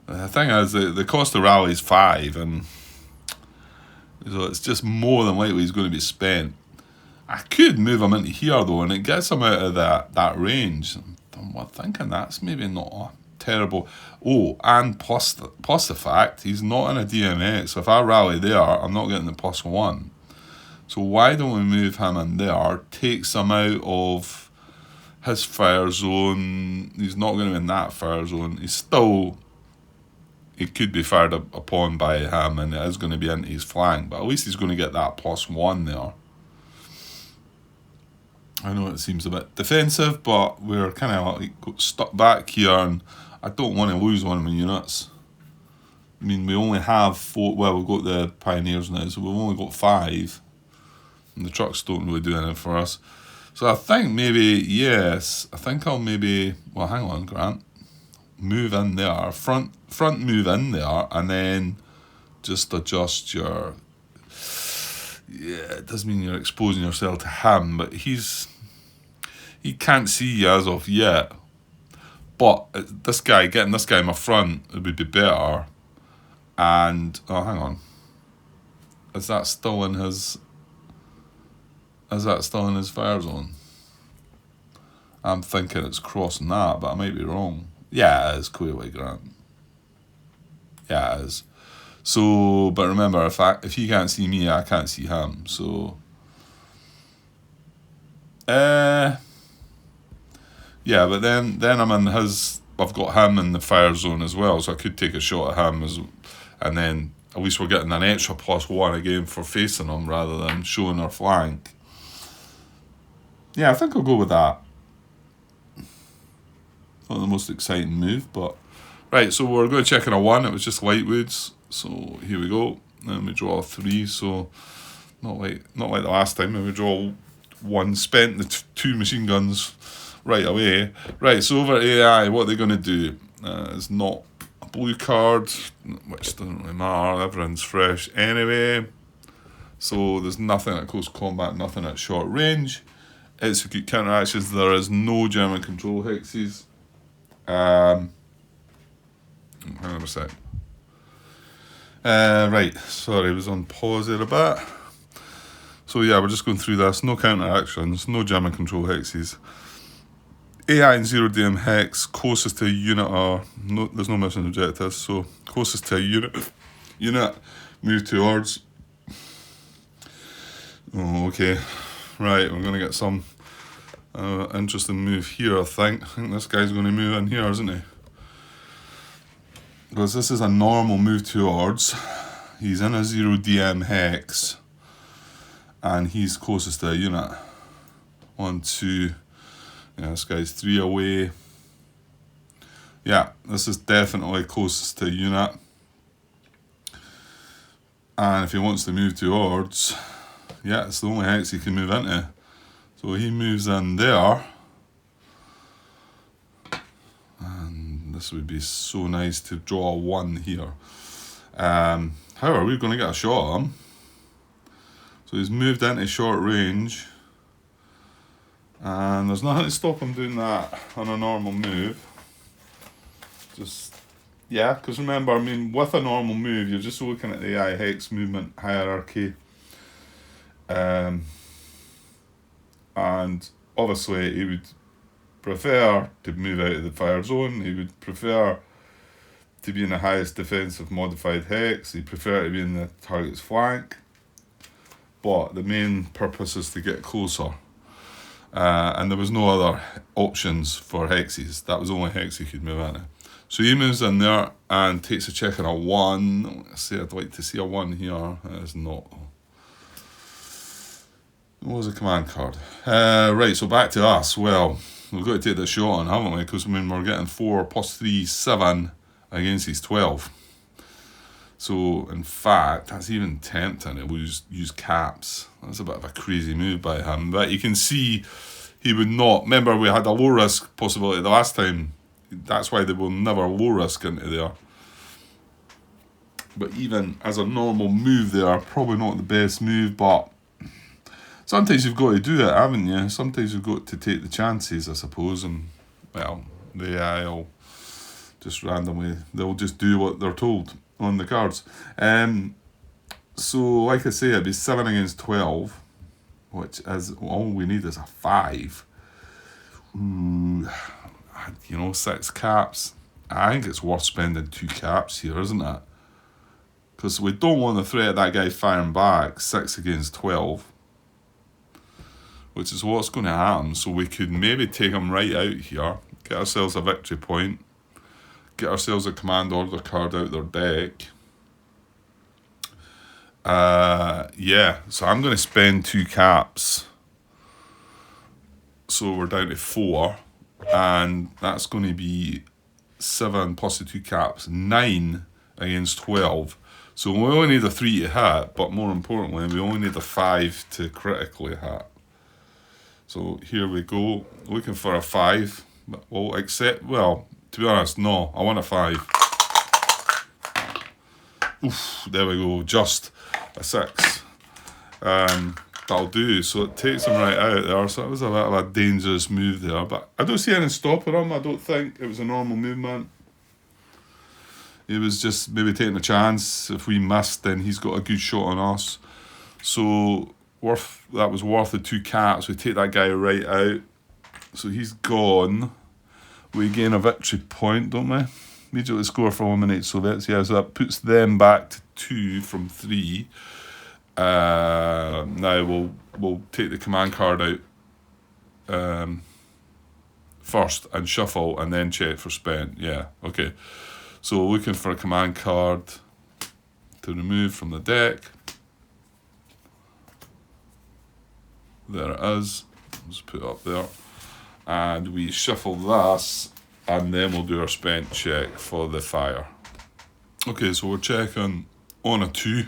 The thing is, the cost of rally is 5, and so it's just more than likely he's going to be spent. I could move him into here, though, and it gets him out of that range. I'm thinking that's maybe not a terrible... Oh, and plus the fact, he's not in a DMA, so if I rally there, I'm not getting the +1. So why don't we move him in there, takes him out of his fire zone. He's not going to be in that fire zone. He's still... He could be fired upon by him, and it is going to be into his flank, but at least he's going to get that +1 there. I know it seems a bit defensive, but we're kind of like stuck back here, and I don't want to lose one of my units. I mean, we only have 4... Well, we've got the Pioneers now, so we've only got 5. And the trucks don't really do anything for us. So I think maybe, yes, I think I'll maybe... Well, hang on, Grant. Move in there. Front move in there, and then just adjust your... Yeah, it does mean you're exposing yourself to him, but he can't see you as of yet. But this guy, getting this guy in my front, it would be better. And, oh, hang on. Is that still in his fire zone? I'm thinking it's crossing that, but I might be wrong. Yeah, it is clearly, Grant. Yeah, it is. So, but remember, if he can't see me, I can't see him. So, yeah, but then I'm in his. I've got him in the fire zone as well, so I could take a shot at him and then at least we're getting an extra +1 again for facing him rather than showing our flank. Yeah, I think I'll go with that. Not the most exciting move, but... Right, so we're going to check in a 1. It was just Lightwoods. So here we go. And we draw a 3, so... Not like the last time, we draw 1, spent the 2 machine guns right away. Right, so over AI, what they're going to do is not a blue card, which doesn't really matter, everyone's fresh anyway. So there's nothing at close combat, nothing at short range. Execute counteractions, there is no German control hexes. Hang on a sec. Right, sorry, I was on pause there a bit. So yeah, we're just going through this. No counteractions, no German control hexes. AI and 0DM hex, closest to a unit are... No, there's no mission objectives, so closest to a unit, move towards. Oh, okay. Right, we're going to get some interesting move here, I think. I think this guy's going to move in here, isn't he? Because this is a normal move towards. He's in a 0DM hex. And he's closest to a unit. 1, 2. Yeah, this guy's 3 away. Yeah, this is definitely closest to a unit. And if he wants to move towards, yeah, it's the only hex he can move into. So he moves in there. And this would be so nice to draw a 1 here. However, we're going to get a shot at him. So he's moved into short range. And there's nothing to stop him doing that on a normal move. Just, yeah, because remember, I mean, with a normal move, you're just looking at the AI hex movement hierarchy. And obviously, he would prefer to move out of the fire zone. He would prefer to be in the highest defensive modified hex. He'd prefer to be in the target's flank. But the main purpose is to get closer. And there was no other options for hexes. That was the only hex he could move into. So he moves in there and takes a check on a 1. I say I'd like to see a 1 here. That is not. What was a command card? Right, so back to us. Well, we've got to take this shot on, haven't we? Because I mean, we're getting 4 plus 3, 7 against his 12. So, in fact, that's even tempting. We'll use caps. That's a bit of a crazy move by him. But you can see he would not... Remember, we had a low-risk possibility the last time. That's why they will never low-risk into there. But even as a normal move there, probably not the best move, but... Sometimes you've got to do it, haven't you? Sometimes you've got to take the chances, I suppose. And, well, the AI will just randomly... They'll just do what they're told on the cards. So, like I say, it'd be 7 against 12, which is, all we need is a 5. Ooh, 6 caps. I think it's worth spending 2 caps here, isn't it? Because we don't want the threat of that guy firing back 6 against 12, which is what's going to happen. So we could maybe take him right out here, get ourselves a victory point, get ourselves a command order card out their deck. Yeah, so I'm going to spend 2 caps. So we're down to 4. And that's going to be 7 plus the 2 caps, 9 against 12. So we only need a 3 to hit, but more importantly, we only need a 5 to critically hit. So here we go, looking for a 5. Well, to be honest, no, I want a 5. Oof, there we go, just a 6. That'll do. So it takes him right out there. So that was a bit of a dangerous move there. But I don't see anything stopping him. I don't think it was a normal movement. He was just maybe taking a chance. If we missed, then he's got a good shot on us. So that was worth the 2 caps. We take that guy right out. So he's gone. We gain a victory point, don't we? Immediately score for eliminate Soviets. Yeah, so that puts them back to 2 from 3. Now we'll take the command card out first and shuffle and then check for spent. Yeah, okay. So looking for a command card to remove from the deck. There it is. Let's put it up there. And we shuffle this, and then we'll do our spent check for the fire. Okay, so we're checking on a 2.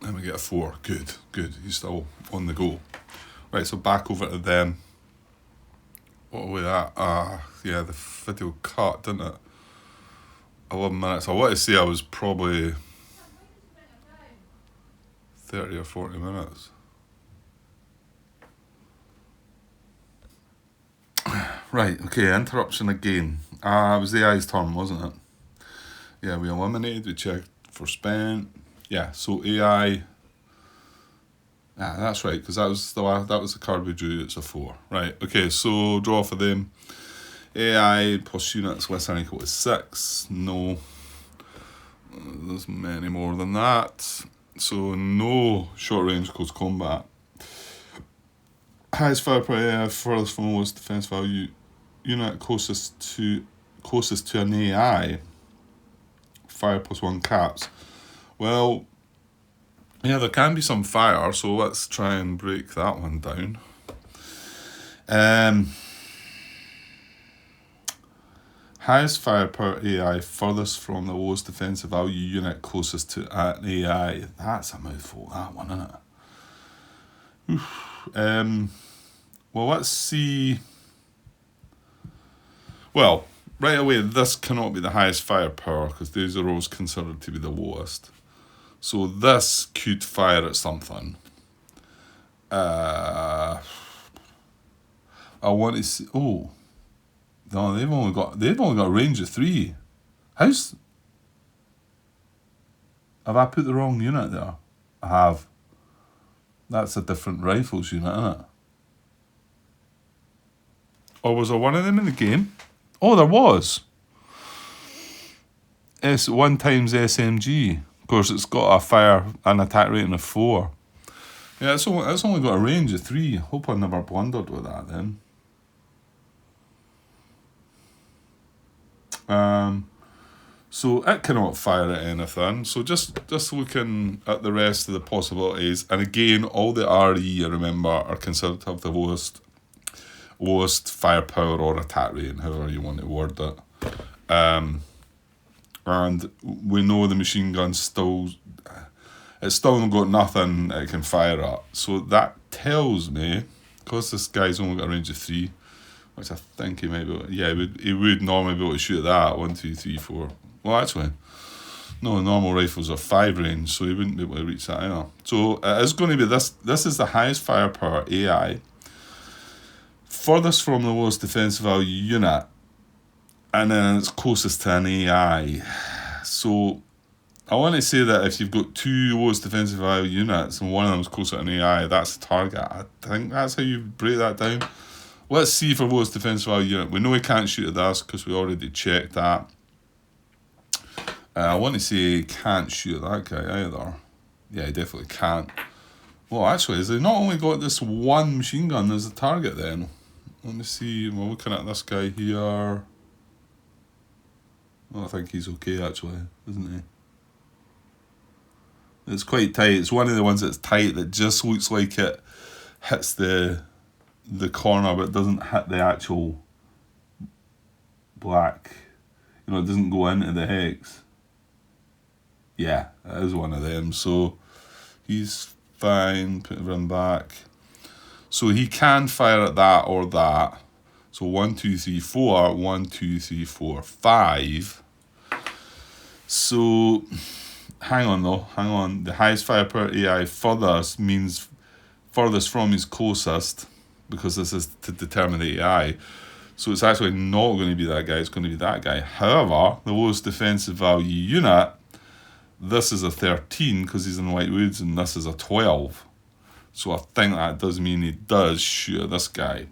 And we get a 4. Good. He's still on the go. Right, so back over to them. What was that? Yeah, the video cut, didn't it? 11 minutes. I want to say I was probably 30 or 40 minutes. Right, okay, interruption again. It was the AI's turn, wasn't it? Yeah, we eliminated, we checked for spent. Yeah, so AI. That's right, because that was the card we drew. It's a 4. Right, okay, so draw for them. AI plus units less than or equal to 6. No. There's many more than that. So no short range close combat. Highest firepower AI furthest from lowest defense value unit closest to an AI. Fire plus 1 caps. Well, yeah, there can be some fire, so let's try and break that one down. Highest firepower AI furthest from the lowest defensive value unit closest to an AI. That's a mouthful, that one, isn't it? Well, let's see. Well, right away, this cannot be the highest firepower because these are always considered to be the lowest. So this could fire at something. I want to see. Oh, no, they've only got a range of 3. Have I put the wrong unit there? I have. That's a different rifles unit, isn't it? Or was there one of them in the game? Oh, there was. It's 1 times SMG. Of course, it's got a fire and attack rating of 4. Yeah, it's only got a range of 3. Hope I never blundered with that then. So it cannot fire at anything. So just looking at the rest of the possibilities, and again, all the RE, I remember, are considered to have the lowest firepower or attack rating, however you want to word it. And we know the machine gun still not got nothing it can fire at. So that tells me, because this guy's only got a range of 3, which I think he might be able, he would normally be able to shoot that 1, 2, 3, 4. Well, actually, no, normal rifles are 5 range, so he wouldn't be able to reach that either. So it is going to be this. This is the highest firepower AI, furthest from the lowest defensive value unit, and then it's closest to an AI. So I want to say that if you've got 2 lowest defensive value units and one of them is closer to an AI, that's the target. I think that's how you break that down. Let's see for lowest defensive value unit. We know he can't shoot at this because we already checked that. I want to say he can't shoot at that guy either. Yeah, he definitely can't. Well, actually, has he not only got this 1 machine gun as a target then? Let me see. We're looking at this guy here. Well, I think he's okay, actually, isn't he? It's quite tight. It's one of the ones that's tight that just looks like it hits the corner, but doesn't hit the actual black. You know, it doesn't go into the hex. Yeah, it is one of them. So he's fine. Put him back. So he can fire at that or that. So 1, 2, 3, 4. 1, 2, 3, 4, 5. So hang on though. Hang on. The highest firepower AI furthest means furthest from his closest, because this is to determine the AI. So it's actually not going to be that guy. It's going to be that guy. However, the lowest defensive value unit, this is a 13 because he's in White Woods, and this is a 12. So I think that does mean he does shoot at this guy.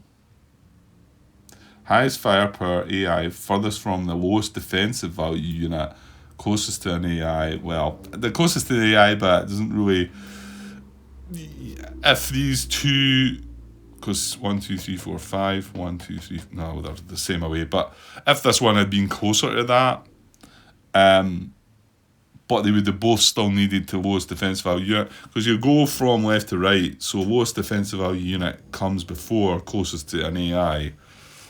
Highest firepower AI furthest from the lowest defensive value unit, closest to an AI. Well, the closest to the AI, but it doesn't really. If these 2, because 1, 2, 3, 4, 5, 1, 2, 3, no, they're the same away. But if this one had been closer to that, but they would have both still needed to lowest defensive value unit, because you go from left to right, so lowest defensive value unit comes before closest to an AI,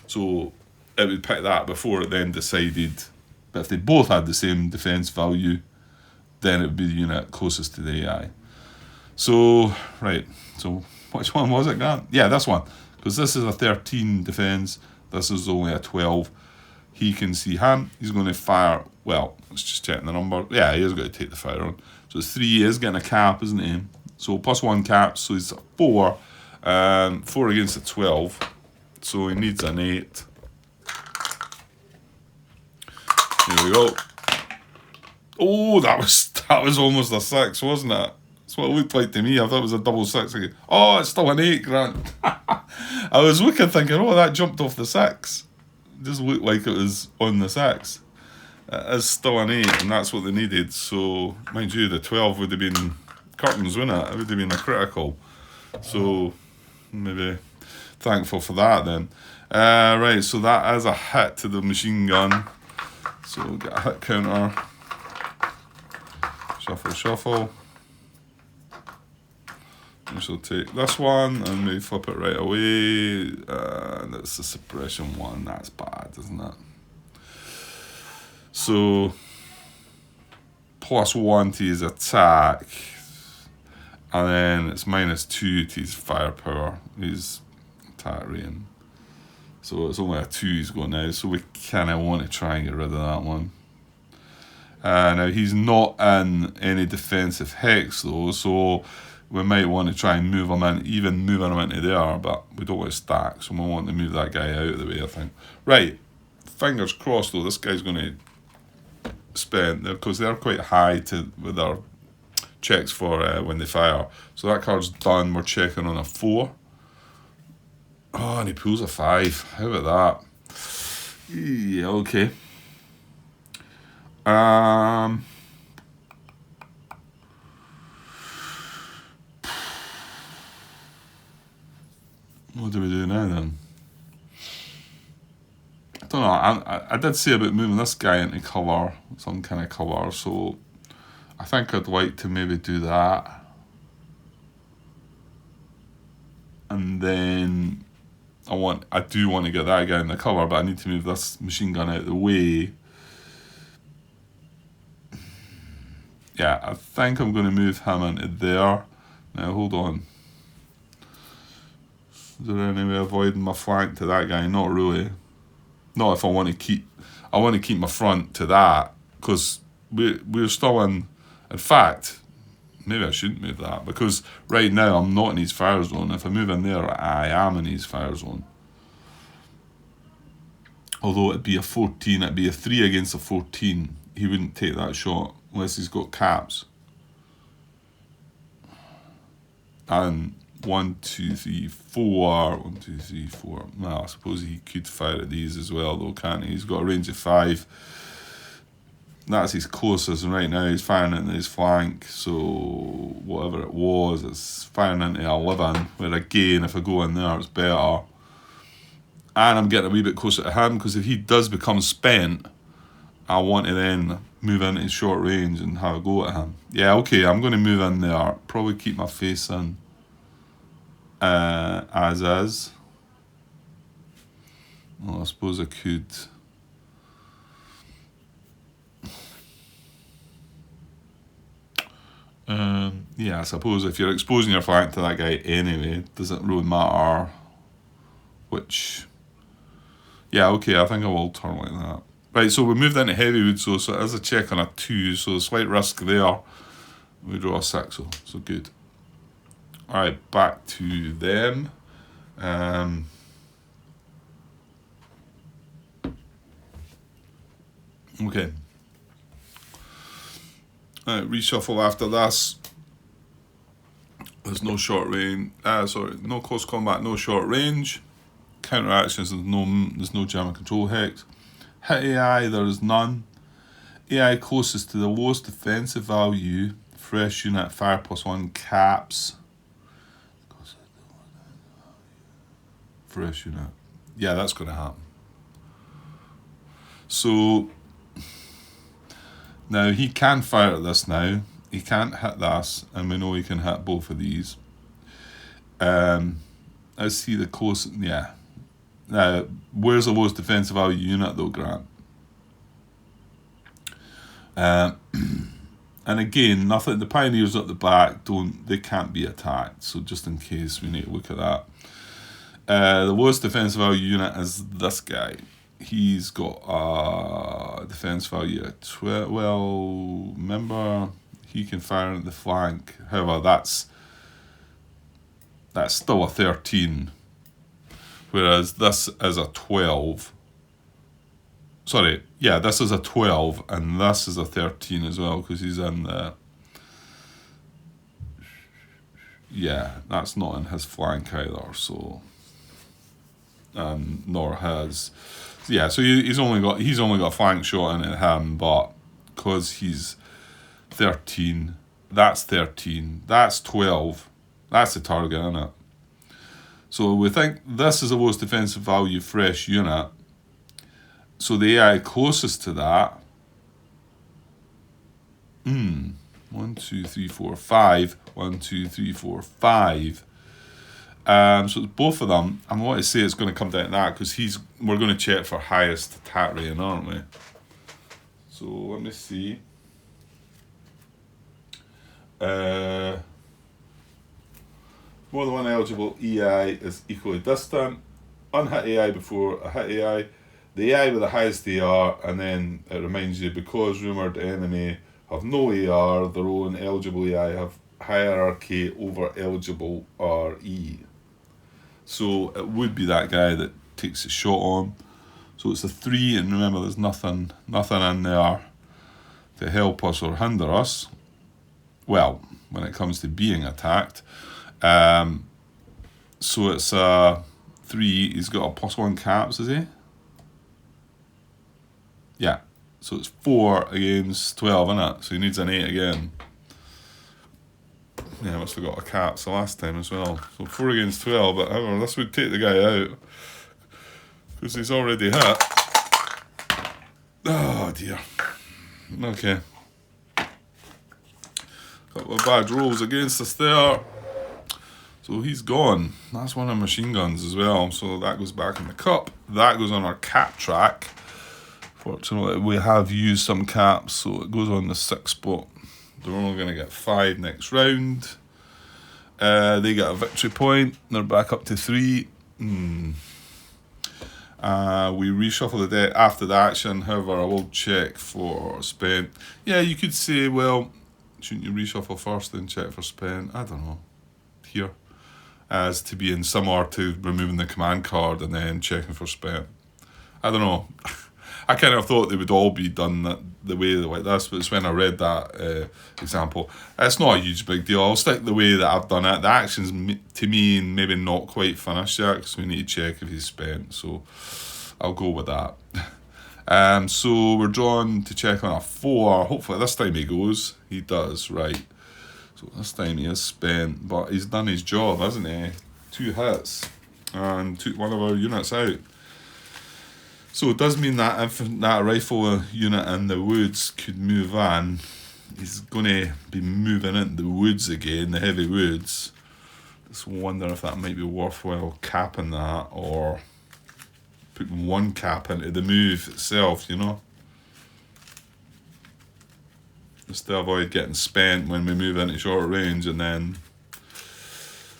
so it would pick that before it then decided. But if they both had the same defense value, then it would be the unit closest to the AI. So, right, so which one was it, Grant? Yeah, this one, because this is a 13 defense, this is only a 12. He can see him, he's going to fire, well, let's just check the number. Yeah, he is going to take the fire on. So it's 3, he is getting a cap, isn't he? So +1 cap, so he's a 4. 4 against a 12. So he needs an 8. Here we go. Oh, that was almost a 6, wasn't it? That's what it looked like to me. I thought it was a double 6 again. Oh, it's still an 8, Grant. I was looking thinking, oh, that jumped off the 6. It just looked like it was on the 6. It is still an 8, and that's what they needed. So, mind you, the 12 would have been curtains, wouldn't it? It would have been a critical. So, maybe thankful for that then. Right, so that is a hit to the machine gun. So we'll get a hit counter. Shuffle, shuffle. We shall take this one and maybe flip it right away. That's the suppression one. That's bad, isn't it? So +1 to his attack, and then it's -2 to his firepower, his attack rating. So it's only a 2 he's got now, so we kind of want to try and get rid of that one. Now he's not in any defensive hex though, so we might want to try and move him in, even moving him into there, but we don't want to stack, so we want to move that guy out of the way, I think. Right, fingers crossed though, this guy's going to spend, because they're quite high with their checks for when they fire. So that card's done, we're checking on a 4. Oh, and he pulls a 5. How about that? Yeah, okay. What do we do now then? I don't know. I did say about moving this guy into cover, some kind of cover, so I think I'd like to maybe do that. And then I do want to get that guy in the cover, but I need to move this machine gun out of the way. Yeah, I think I'm going to move him into there. Now, hold on. Is there any way of avoiding my flank to that guy? Not really. Not if I want to keep my front to that, because we're still in fact, maybe I shouldn't move that, because right now I'm not in his fire zone. If I move in there, I am in his fire zone. Although it'd be a 14, it'd be a 3 against a 14. He wouldn't take that shot unless he's got caps. And 1, 2, 3, 4. 1, 2, 3, 4. Well, I suppose he could fire at these as well, though, can't he? He's got a range of 5. That's his closest, and right now he's firing into his flank. So whatever it was, it's firing into 11. Where again, if I go in there, it's better. And I'm getting a wee bit closer to him, because if he does become spent, I want to then move into his short range and have a go at him. Yeah, okay, I'm going to move in there. Probably keep my face in as is. Well, I suppose I could. Yeah, I suppose if you're exposing your flank to that guy anyway, doesn't really matter which. Yeah, okay, I think I will turn like that. Right, so we moved into heavywood, so it is a check on a 2, so a slight risk there. We draw a 6, so good. Alright, back to them. Okay. Reshuffle after this. There's no short range. No close combat, no short range. Counter actions, there's no German control hex. Hit AI, there is none. AI closest to the lowest defensive value. Fresh unit, fire +1 caps. Fresh unit. Yeah, that's going to happen. So Now, he can fire at this now. He can't hit this, and we know he can hit both of these. Let's see the close... Yeah. Now, where's the lowest defensive value unit, though, Grant? And again, nothing. The Pioneers at the back they can't be attacked. So just in case, we need to look at that. The lowest defensive value unit is this guy. He's got a defense value of 12. Well, remember, he can fire at the flank. However, that's still a 13. Whereas this is a 12. Sorry, yeah, this is a 12, and this is a 13 as well, because he's in the... Yeah, that's not in his flank either, so... nor his... Yeah, so he's only got a flank shot in at him, but because he's 13, that's 13, that's 12, that's the target, isn't it? So we think this is the lowest defensive value fresh unit. So the AI closest to that, 1, 2, 3, 4, 5, 1, 2, 3, 4, 5. So it's both of them. I want to say it's going to come down to that because we're going to check for highest attack rating, aren't we? So let me see. More than one eligible EI is equally distant. Unhit AI before a hit AI. The AI with the highest AR, and then it reminds you, because rumoured enemy have no AR, their own eligible AI have hierarchy over eligible RE. So it would be that guy that takes a shot on. So it's a 3, and remember there's nothing in there to help us or hinder us. Well, when it comes to being attacked. So it's a 3, he's got a +1 caps, is he? Yeah, so it's 4 against 12, isn't it? So he needs an 8 again. Yeah, must have got a caps the last time as well. So 4 against 12, but however, this would take the guy out because he's already hit. Oh dear. Okay. Couple of bad rolls against us there. So he's gone. That's one of the machine guns as well. So that goes back in the cup. That goes on our cap track. Fortunately, we have used some caps, so it goes on the 6th spot. They're only going to get 5 next round. They get a victory point. They're back up to 3. We reshuffle the deck after the action. However, I will check for spent. Yeah, you could say, well, shouldn't you reshuffle first, then check for spent? I don't know. Here. As to being similar to removing the command card and then checking for spent. I don't know. I kind of thought they would all be done the way like this, but it's when I read that example. It's not a huge big deal. I'll stick the way that I've done it. The action's, to me, maybe not quite finished yet, because we need to check if he's spent, so I'll go with that. So we're drawn to check on a 4. Hopefully this time he goes. He does, right. So this time he is spent, but he's done his job, hasn't he? 2 hits, and took one of our units out. So it does mean that if that rifle unit in the woods could move on, he's going to be moving into the woods again, the heavy woods. Just wonder if that might be worthwhile capping that, or putting 1 cap into the move itself, you know. Just to avoid getting spent when we move into short range, and then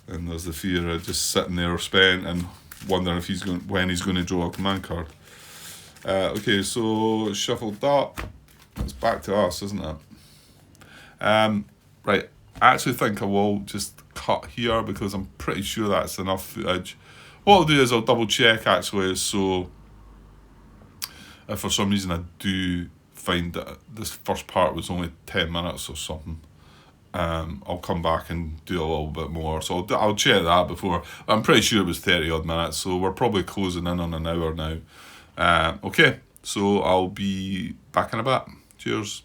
there's the fear of just sitting there spent and wondering if when he's going to draw a command card. Okay, so shuffled up. It's back to us, isn't it? Right, I actually think I will just cut here because I'm pretty sure that's enough footage. What I'll do is I'll double check actually, so if for some reason I do find that this first part was only 10 minutes or something, I'll come back and do a little bit more. So I'll check that before. I'm pretty sure it was 30 odd minutes, so we're probably closing in on an hour now. Okay, so I'll be back in a bit. Cheers.